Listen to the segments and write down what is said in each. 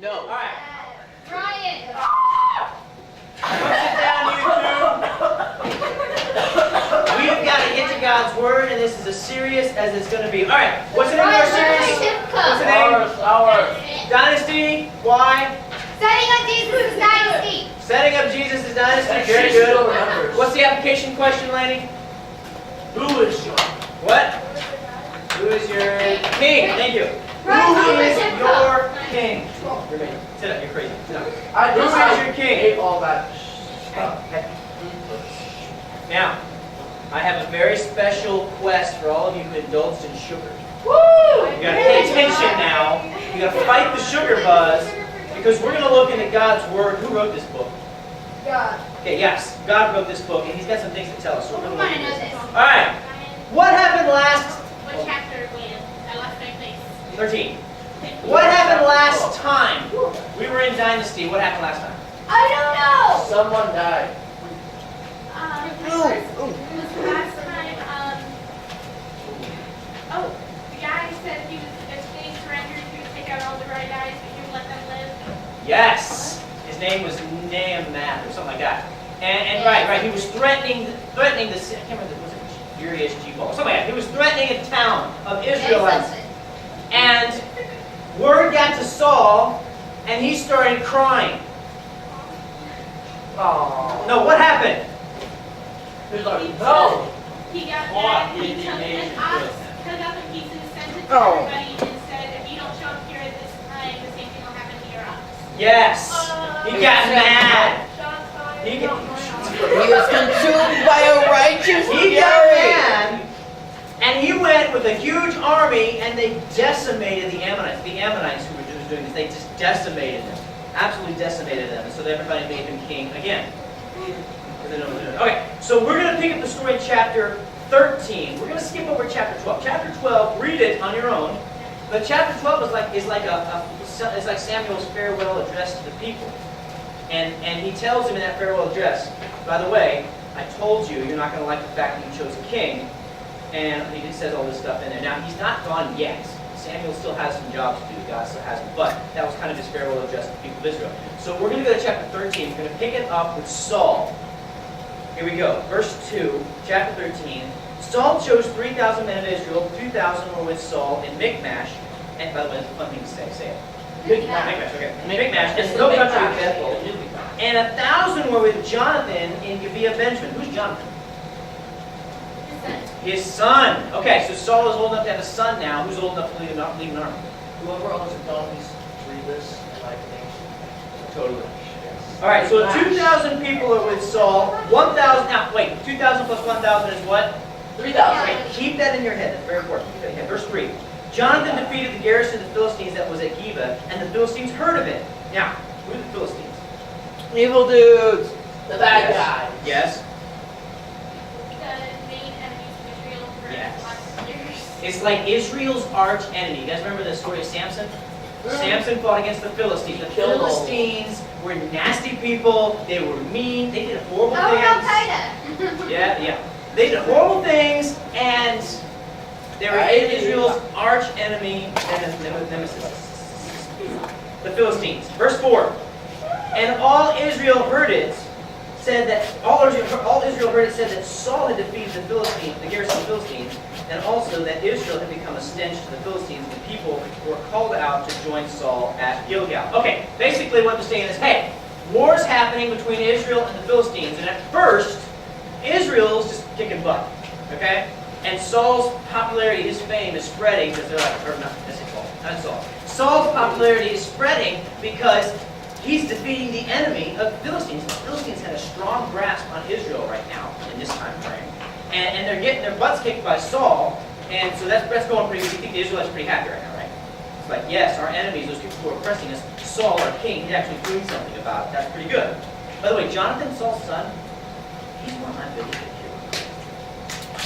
No. All right. Ryan. Everyone sit down, you two. We've got to get to God's Word, and this is as serious as it's going to be. All right. What's the name of our series? What's the name? Ours. Dynasty. Why? Setting up Jesus' dynasty. Setting up Jesus' dynasty. Very good. What's the application question, Lanny? Who is your? What? Who is your king? Thank you. Who is your king? Sit up. You're crazy. Sit up. I Who just is your king? ate all that. Hey. Now, I have a very special quest for all of you who indulged in sugar. Woo! You gotta pay attention now. You gotta fight the sugar buzz because we're gonna look into God's Word. Who wrote this book? God. Okay, yes, God wrote this book, and He's got some things to tell us. So we're I gonna want look to know into this. this. All right. What happened last? What chapter are we in? I lost my place. 13. What happened last time? We were in Dynasty. What happened last time? I don't know. Someone died. Was the last time, oh, the guy said he was, if they surrendered, he would take out all the right eyes, but he would let them live. Yes. His name was Naaman or something like that. And right. He was threatening the. I can't remember. Was it Urias G-Ball? Something like that. He was threatening a town of Israelites. And word got to Saul, and he started crying. Oh. No, what happened? He's like, no. He got What mad, he did he took make an you ox, do? cut it up in pieces, sent it to Oh. everybody, and said, if you don't show up here at this time, the same thing will happen to your ox. Yes. He got mad. Shots fired. He got- He was consumed by a righteous He got fury. mad, and he went with a huge army, and they decimated the Ammonites. The Ammonites who were doing this, they just decimated them. Absolutely decimated them. And so everybody made him king again. Okay, so we're going to pick up the story in chapter 13. We're going to skip over chapter 12. Chapter 12, read it on your own. But chapter 12 is like Samuel's farewell address to the people. And he tells him in that farewell address, by the way, I told you you're not going to like the fact that you chose a king. And he just says all this stuff in there. Now, he's not gone yet. Samuel still has some jobs to do. God still has him. But that was kind of his farewell address to the people of Israel. So we're going to go to chapter 13. We're going to pick it up with Saul. Here we go. Verse 2, chapter 13. Saul chose 3,000 men of Israel. 2,000 were with Saul in Michmash. And by the way, that's a fun thing to say. Say it. Michmash, okay. Michmash. It's no country of Bethel. And 1,000 were with Jonathan in Gibeah Benjamin. Who's Jonathan? His son. Okay, so Saul is old enough to have a son now. Who's old enough to lead an army? Whoever owns a donkeys read this and like things. Totally. All right, so 2,000 people are with Saul. 1,000. Now, wait. 2,000 plus 1,000 is what? 3,000. Wait, keep that in your head. That's very important. Keep that in your head. Verse 3. Jonathan defeated the garrison of the Philistines that was at Geba, and the Philistines heard of it. Now, who are the Philistines? Evil dudes. The bad guy. Yes. The main enemies of Israel for Yes. lots of years. It's like Israel's arch enemy. You guys remember the story of Samson? Samson fought against the Philistines. The Killed all. Philistines were nasty people. They were mean. They did horrible Oh, Al things. Qaeda. Yeah. They did horrible things, and they were Israel's arch enemy and nemesis. The Philistines. Verse 4. And all Israel heard it, said that Saul had defeated the Philistines, the garrison of the Philistines, and also that Israel had become a stench to the Philistines. The people were called out to join Saul at Gilgal. Okay, basically what they're saying is, hey, war's happening between Israel and the Philistines, and at first, Israel's just kicking butt, okay? And Saul's popularity, his fame is spreading because they're like, or not, that's Saul, not Saul. Saul's popularity is spreading because he's defeating the enemy of the Philistines. The Philistines had a strong grasp on Israel right now in this time frame. And they're getting their butts kicked by Saul, and so that's going pretty good. You think the Israelites are pretty happy right now, right? It's like, yes, our enemies, those people who are oppressing us, Saul, our king, he's actually doing something about it. That's pretty good. By the way, Jonathan, Saul's son, he's one of my biggest heroes.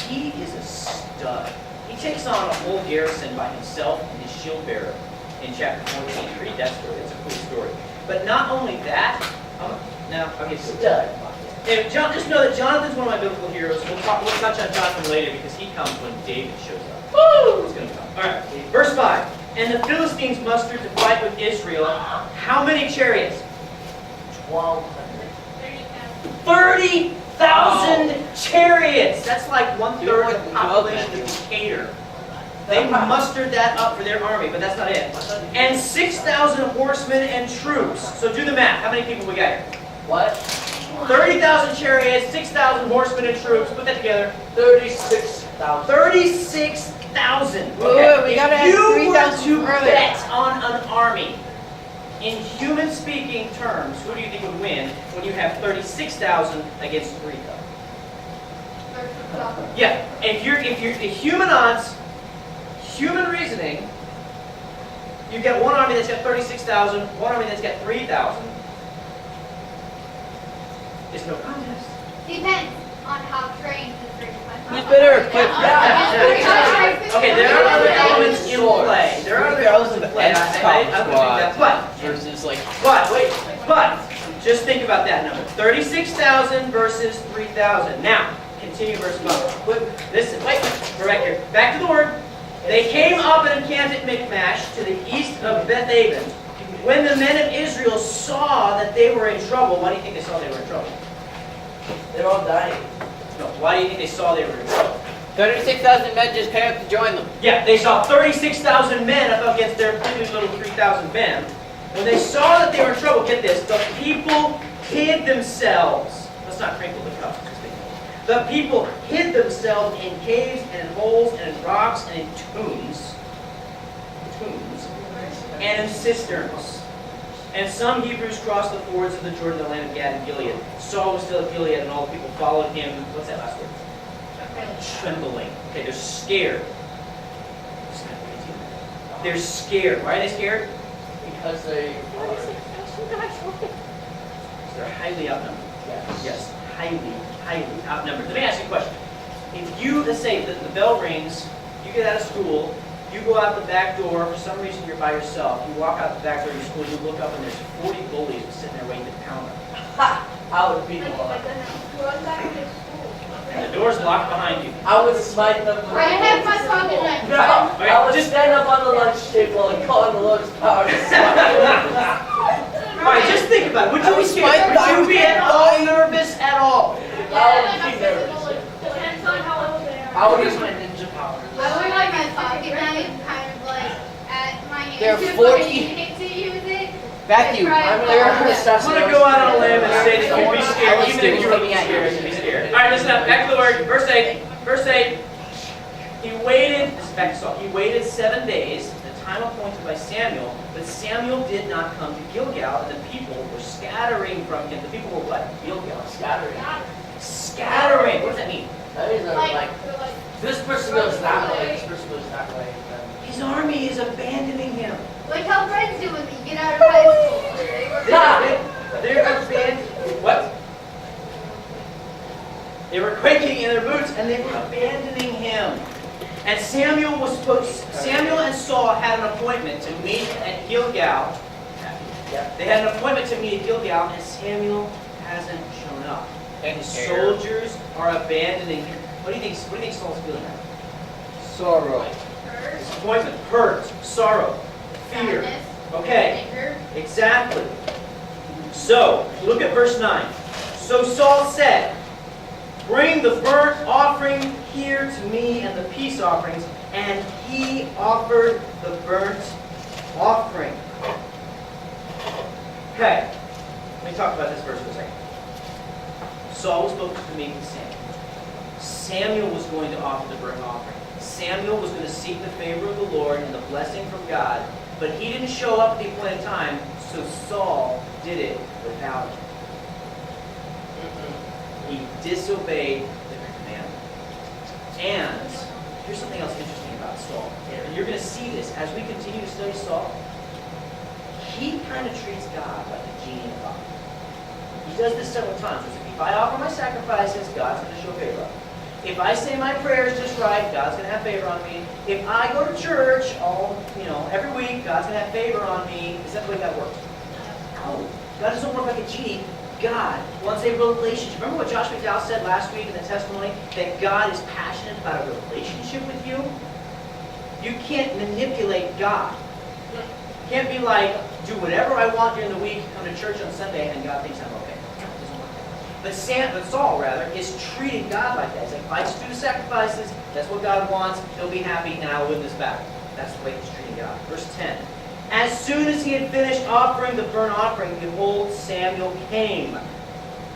He is a stud. He takes on a whole garrison by himself and his shield bearer in chapter 14. Read that story. It's a cool story. But not only that, I'll get to it. Stud. Hey, just know that Jonathan's one of my biblical heroes. We'll touch on Jonathan later because he comes when David shows up. Woo! He's going to come. All right, verse 5. And the Philistines mustered to fight with Israel. How many chariots? 1,200. 30,000 chariots! That's like 1/3 of the population of Decatur. They mustered that up for their army, but that's not it. And 6,000 horsemen and troops. So do the math. How many people we got here? What? 30,000 chariots, 6,000 horsemen and troops. Put that together. 36,000. 36,000. Wait, we gotta add If you 3,000 were to earlier. bet on an army, in human speaking terms, who do you think would win when you have 36,000 against 3,000? Yeah, if you're the human odds, human reasoning, you've got one army that's got 36,000, one army that's got 3,000. It's no contest. Depends on how trained the three Who's better equipped? Okay, there are other elements in play. There are other elements in play. I don't think that, versus like. but just think about that number: 36,000 versus 3,000. Now, continue verse 5. Listen, wait, we're back here. Back to the word. They came up and encamped at Michmash to the east of Beth-aven. When the men of Israel saw that they were in trouble, why do you think they saw they were in trouble? They're all dying. No, why do you think they saw they were in trouble? 36,000 men just came up to join them. Yeah, they saw 36,000 men up against their little 3,000 men. When they saw that they were in trouble, get this, the people hid themselves. Let's not crinkle the cup. The people hid themselves in caves and in holes and in rocks and in tombs, and in cisterns. And some Hebrews crossed the fords of the Jordan, the land of Gad and Gilead. Saul was still at Gilead, and all the people followed him. What's that last word? Trembling. Okay, they're scared. They're scared. Why are they scared? Because they They're highly outnumbered. Yes. Yes, highly outnumbered. Let me ask you a question. If you, let's say the bell rings, you get out of school, you go out the back door, for some reason you're by yourself, you walk out the back door of your school, you look up and there's 40 bullies sitting there waiting to pound them. Ha! I would beat them all. And the door's locked behind you. I would smite them. I have my pocket knife. No, I would just stand up on the lunch table and call on the Lord's power to smite Alright, just think about it. Would you be scared? Would you be at all nervous at all? I would be nervous. Depends on how old they are. I would use my ninja powers. I would like my pocket knife kind of like at my hand. There are if 40 I needed to use it. Matthew, I'm Right. I'm going to go out on a limb and say that you'd be scared, Let's even do if it. you were scared, you'd be scared. Alright, listen up. Back to the word. Verse 8. Verse 8. He waited, this is back to Saul, he waited 7 days, the time appointed by Samuel, but Samuel did not come to Gilgal, and the people were scattering from him. The people were what? Gilgal. Scattering. Scattering. What does that mean? That means like, this person goes that way, this person goes that way. His army is abandoning him. Like how friends do when you get out of high school. They're abandoning. What? They were quaking in their boots and they were abandoning him. And Samuel and Saul had an appointment to meet at Gilgal. They had an appointment to meet at Gilgal, and Samuel hasn't shown up. And his soldiers are abandoning him. What do you think Saul's feeling now? sorrow. Disappointment, hurt, sorrow, fear. Sadness, Okay, anger. exactly. So, look at verse 9. So Saul said, "Bring the burnt offering here to me and the peace offerings." And he offered the burnt offering. Okay, let me talk about this verse for a second. Saul was supposed to meet with Samuel. Samuel was going to offer the burnt offering. Samuel was going to seek the favor of the Lord and the blessing from God, but he didn't show up at the appointed time, so Saul did it without him. He disobeyed the command. And here's something else interesting about Saul. And you're going to see this as we continue to study Saul. He kind of treats God like a genie in a bottle. He does this several times. He says, if I offer my sacrifices, God's going to show favor on me. If I say my prayers just right, God's going to have favor on me. If I go to church every week, God's going to have favor on me. Is that the way God works? No. God doesn't work like a genie. God wants a relationship. Remember what Josh McDowell said last week in the testimony? That God is passionate about a relationship with you? You can't manipulate God. You can't be like, do whatever I want during the week, come to church on Sunday, and God thinks I'm okay. No, it doesn't work that way. But Saul, rather, is treating God like that. He's like, if I just do the sacrifices, that's what God wants, he'll be happy, and I'll win this battle. That's the way he's treating God. Verse 10. As soon as he had finished offering the burnt offering, behold, Samuel came.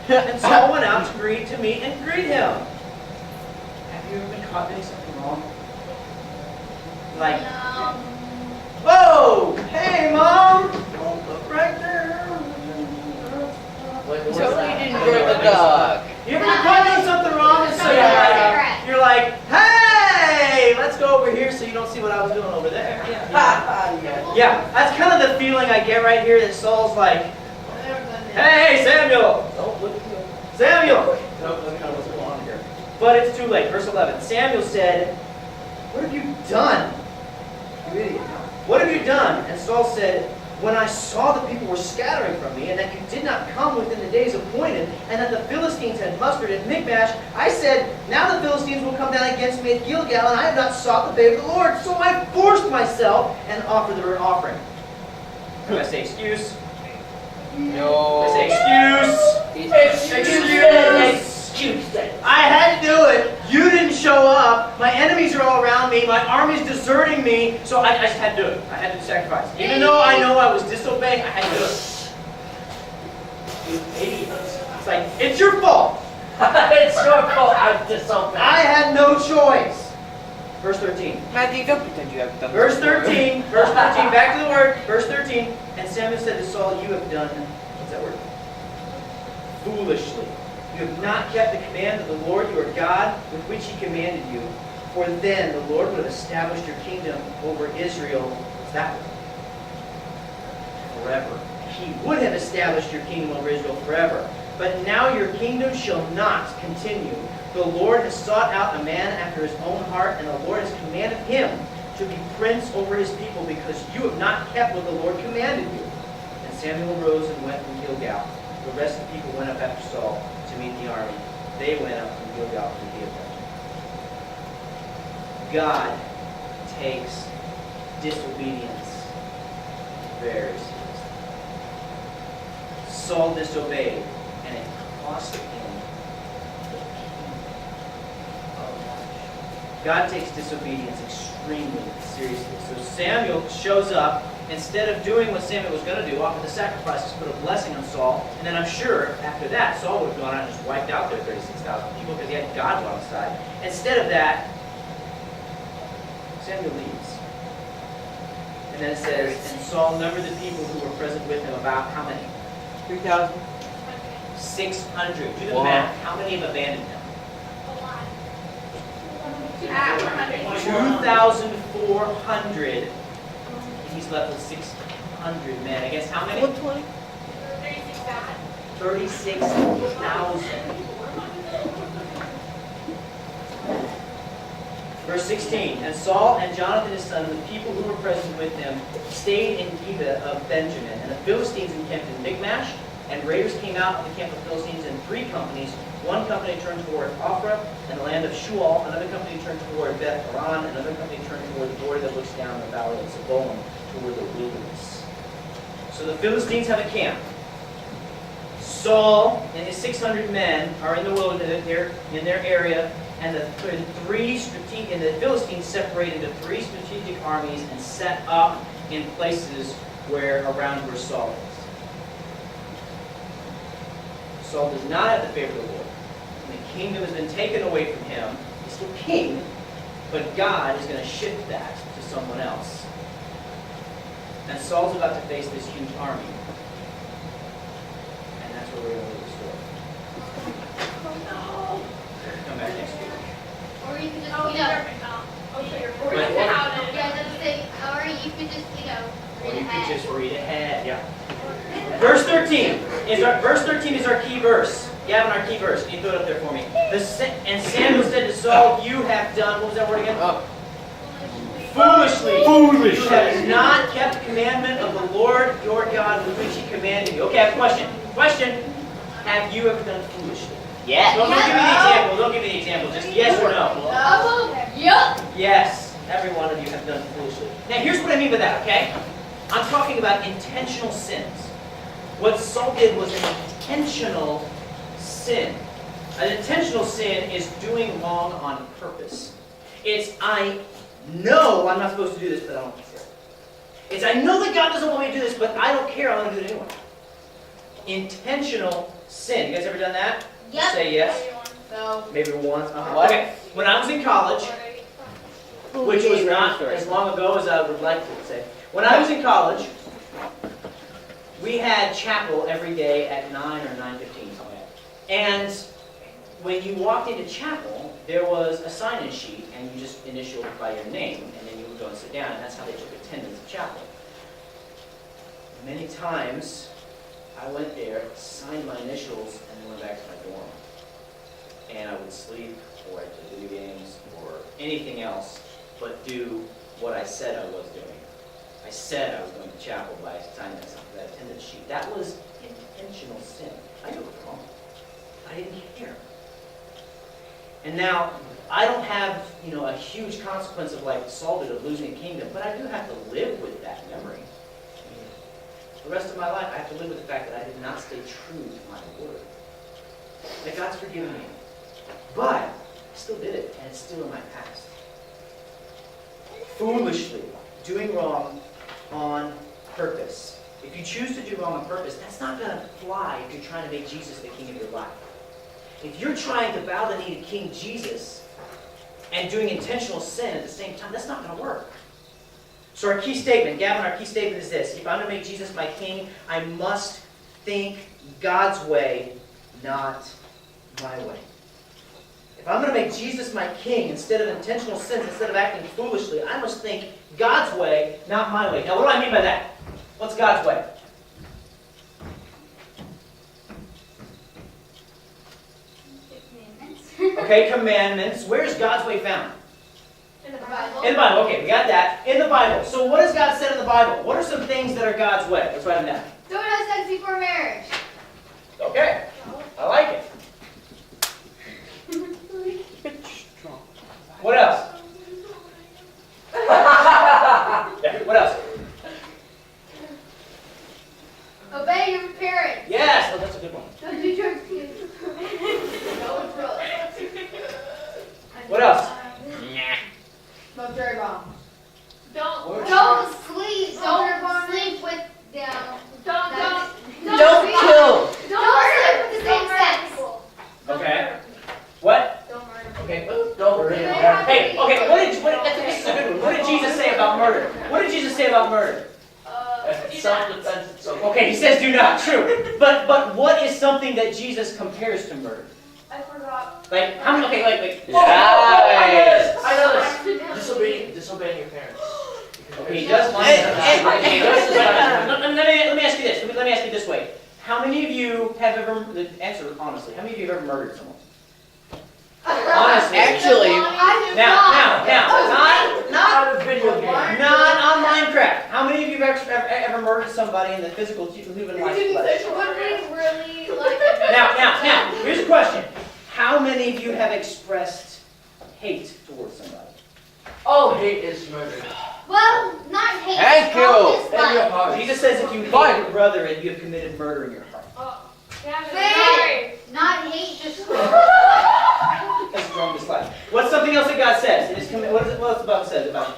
And Saul went out to meet and greet him. Have you ever been caught doing something wrong? Like, No. whoa! Hey, Mom! Don't look right there. What's Totally that? didn't burn the dog. You ever been caught doing something wrong? And so you're like, hey! Let's go over here so you don't see what I was doing over there. Yeah. Yeah, that's kind of the feeling I get right here that Saul's like, hey, Samuel! Don't look at me. Samuel! No, that's kind of what's going on here. But it's too late. Verse 11. Samuel said, what have you done? You idiot. What have you done? And Saul said, when I saw the people were scattering from me, and that you did not come within the days appointed, and that the Philistines had mustered at Michmash, I said, now the Philistines will come down against me at Gilgal, and I have not sought the favor of the Lord. So I forced myself and offered the burnt offering. If I say excuse, No. I say excuse. Excuse it. I had to do it. You didn't show up. My enemies are all around me. My army's deserting me. So I just had to do it. I had to do sacrifice. Even though I know I was disobeying, I had to do it. You idiots. It's like, it's your fault. It's your fault I'm disobeying. I had no choice. Verse 13. Matthew, don't pretend you haven't done this Verse before. 13. Verse 13. Back to the word. Verse 13. And Samuel said to Saul, you have done, what's that word? Foolishly. You have not kept the command of the Lord your God with which he commanded you. For then the Lord would have established your kingdom over Israel. What's that word? Forever. He would have established your kingdom over Israel forever. But now your kingdom shall not continue. The Lord has sought out a man after his own heart, and the Lord has commanded him to be prince over his people, because you have not kept what the Lord commanded you. And Samuel rose and went from Gilgal. The rest of the people went up after Saul to meet the army. They went up from Gilgal to Gilgal. God takes disobedience very seriously. Saul disobeyed, and it cost him the kingdom of life. God takes disobedience extremely seriously. So Samuel shows up. Instead of doing what Samuel was going to do, offer the sacrifices, put a blessing on Saul, and then I'm sure after that, Saul would have gone out and just wiped out their 36,000 people because he had God on his side. Instead of that, Samuel leaves. And then it says, and Saul numbered the people who were present with him about how many? 3,000. 600. Do the Wow. math. How many have abandoned him? A lot. 2,400. He's left with 600 men. Against how many? 120. 36,000. Verse 16. And Saul and Jonathan his son, and the people who were present with him, stayed in Gibeah of Benjamin. And the Philistines encamped in Michmash. And raiders came out of the camp of the Philistines in 3 companies. One company turned toward Ophrah and the land of Shual. Another company turned toward Beth Horon. Another company turned toward the border that looks down the valley of Zeboim, toward the wilderness. So the Philistines have a camp. Saul and his 600 men are in the wilderness, they're in their area, and the Philistines separate into 3 strategic armies and set up in places around where Saul is. Saul does not have the favor of the Lord. And the kingdom has been taken away from him. He's still king, but God is going to shift that to someone else. And Saul's about to face this huge army. And that's where we're going to leave the story. Come back next week. Or you could just, Oh, you you're know, or Right. you count it. yeah, that's the thing. Or you could just, you know, Or read you could ahead. just read ahead. Yeah. Verse 13 is our key verse. Gavin, our key verse. Can you throw it up there for me? And Samuel said to Saul, you have done, what was that word again? Foolishly. You have not kept the commandment of the Lord your God with which he commanded you. Okay, I have a question. Question. Have you ever done foolishly? Yeah. Don't give me the example. Don't give me the example. Just yes or no. Oh, yup. Yes. every one of you have done foolishly. Now, here's what I mean by that, okay? I'm talking about intentional sins. What Saul did was an intentional sin. An intentional sin is doing wrong on purpose. It's, I know I'm not supposed to do this, but I don't care. It's, I know that God doesn't want me to do this, but I don't care, I'm going to do it anyway. Intentional sin. You guys ever done that? Yep. Say yes. So, Maybe once. What? Okay. When I was in college, which was not as long ago as I would like to say. When I was in college, we had chapel every day at 9 or 9:15. And when you walked into chapel, there was a sign-in sheet, and you just initialed by your name, and then you would go and sit down, and that's how they took attendance at chapel. Many times, I went there, signed my initials, and then went back to my dorm. And I would sleep, or I'd play video games, or anything else, but do what I said I was doing. I said I was going to chapel by signing that attendance sheet. That was intentional sin. I knew it was wrong. I didn't care. And now, I don't have, a huge consequence of like Saul did of losing a kingdom, but I do have to live with that memory. The rest of my life, I have to live with the fact that I did not stay true to my word. That God's forgiven me. But I still did it, and it's still in my past. Foolishly, doing wrong on purpose. If you choose to do wrong on purpose, that's not going to fly if you're trying to make Jesus the king of your life. If you're trying to bow the knee to King Jesus and doing intentional sin at the same time, that's not going to work. So our key statement, Gavin, our key statement is this. If I'm going to make Jesus my king, I must think God's way, not my way. If I'm going to make Jesus my king, instead of intentional sins, instead of acting foolishly, I must think God's way, not my way. Now, what do I mean by that? What's God's way? Okay, commandments. Where's God's way found? In the Bible. In the Bible. Okay, we got that. In the Bible. So what has God said in the Bible? What are some things that are God's way? Let's write them down. don't have sex before marriage. Okay. I like it. What else? Yeah, what else? Obey your parents. Yes, oh, that's a good one. Don't do drugs, kids. Don't drugs. What else? Smoke cherry bomb. Don't Don't sleep. Don't sleep with them. don't Don't kill. Don't sleep with the same murder sex. people. Okay. What? Don't murder. Okay. Don't worry. Hey, okay, this is a good one. What did Jesus say about murder? What did Jesus say about murder? Self-defense. It's okay. Okay, he says do not. True. But what is something that Jesus compares to murder? I forgot. Like, how many, okay, like, I know this. Disobeying your parents. okay, he does line Hey, up. hey, Let me ask you this. Let me ask you this way. How many of you have ever, answer honestly, how many of you have ever murdered someone? Honestly. Actually, Not a video game. Not on Minecraft. How many of you have ever murdered somebody in the physical human life? Now, here's a question. How many of you have expressed hate towards somebody? Oh, hate is murder. Well, not hate. Thank you. In your heart. Jesus says if you hate your brother and you have committed murder in your heart. Fair. Not hate, just That's wrong this life. What's something else that God says? What else the Bible says about it?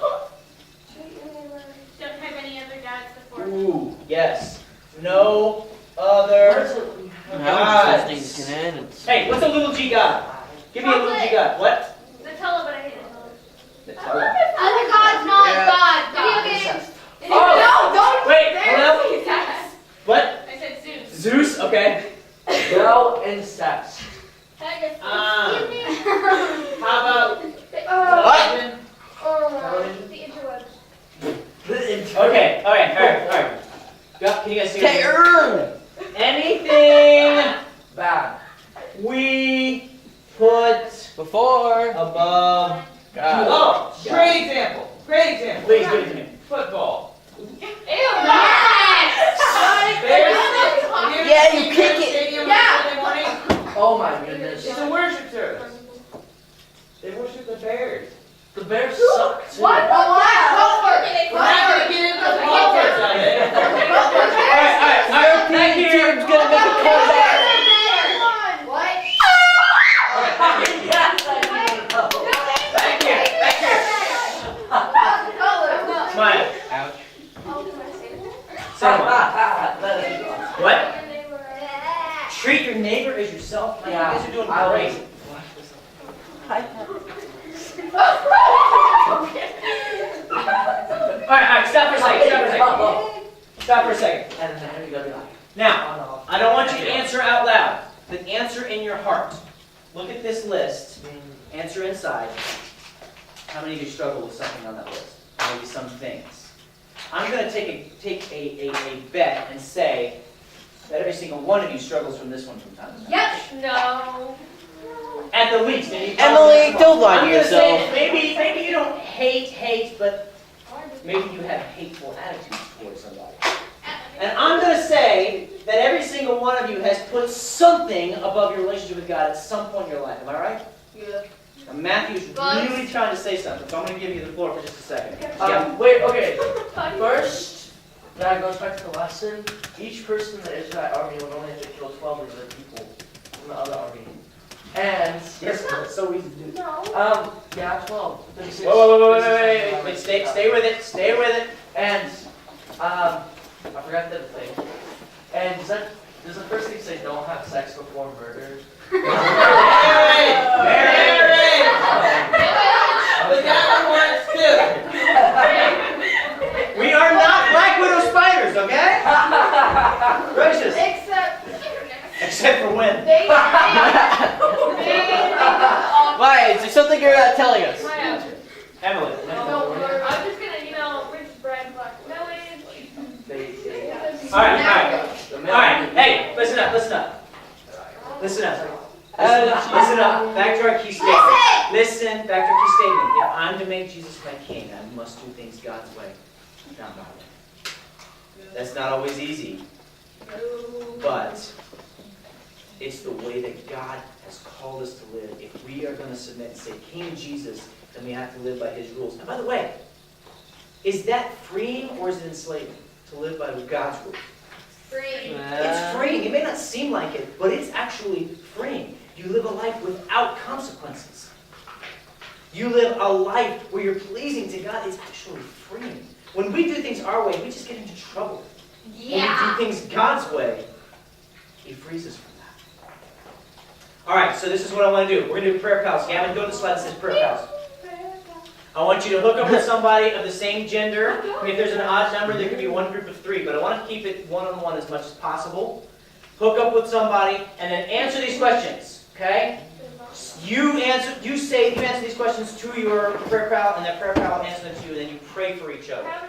Don't have any other gods before me. Ooh, yes. No other gods. Hey, what's a little G God? Give me a little G God. What? Nutella, but I hate Nutella. other gods, not Yeah. God. Video games. Oh! Wait, hello? What? I said Zeus. Zeus? Okay. No incest. How about What? The interwebs. Okay, alright. Can you guys see Okay, it? Anything Bad. we put Before above. God. Oh, great example. Great example. Please give it to me. Football. Yeah, you kick it. Oh my goodness. It's a worship service. They worship the Bears. The Bears suck too. What? Same one. That is awesome. What? When they were Treat your neighbor as yourself. Man, Yeah, you guys are doing I great. All right, stop for a second. Stop for a second. And then you go be like, Now, I don't want you to answer out loud, but answer in your heart. Look at this list. Answer inside. How many of you struggle with something on that list? Maybe some things. I'm going to take a bet and say that every single one of you struggles from this one from time to time. Yes. no. At the least. And you Emily, don't lie to I'm gonna say yourself. maybe you don't hate, but maybe you have hateful attitudes towards somebody. And I'm going to say that every single one of you has put something above your relationship with God at some point in your life. Am I right? yeah. Now, Matthew's really trying to say something, so I'm going to give you the floor for just a second. Wait, okay. First, that goes back to the lesson. Each person in the Israelite army would only have to kill 12 of the people from the other army. And it's so easy to do. No. Yeah, 12. There's six- Wait, stay with it. And I forgot the other thing. And does the first thing say don't have sex before murder? The guy wants to. We are not Black Widow spiders, okay? Gracious. Except for when. Why? Is there something you're not telling us? Emily. I'm just gonna, we're just bread, black village. All right. Hey, listen up. Listen up. Back to our key statement. Listen, back to our key statement. If I'm to make Jesus my king, I must do things God's way, not my way. That's not always easy, but it's the way that God has called us to live. If we are going to submit and say, King Jesus, then we have to live by his rules. And by the way, is that freeing or is it enslaving to live by God's rules? Free. It's freeing. It may not seem like it, but it's actually freeing. You live a life without consequences. You live a life where you're pleasing to God. It's actually freeing. When we do things our way, we just get into trouble. Yeah. When we do things God's way, he frees us from that. All right, so this is what I want to do. We're going to do prayer pals. Gavin, go to the slide that says prayer pals. I want you to hook up with somebody of the same gender. I mean, if there's an odd number, there could be one group of three, but I want to keep it one-on-one as much as possible. Hook up with somebody, and then answer these questions, okay? You answer these questions to your prayer pal, and that prayer pal will answer them to you, and then you pray for each other. How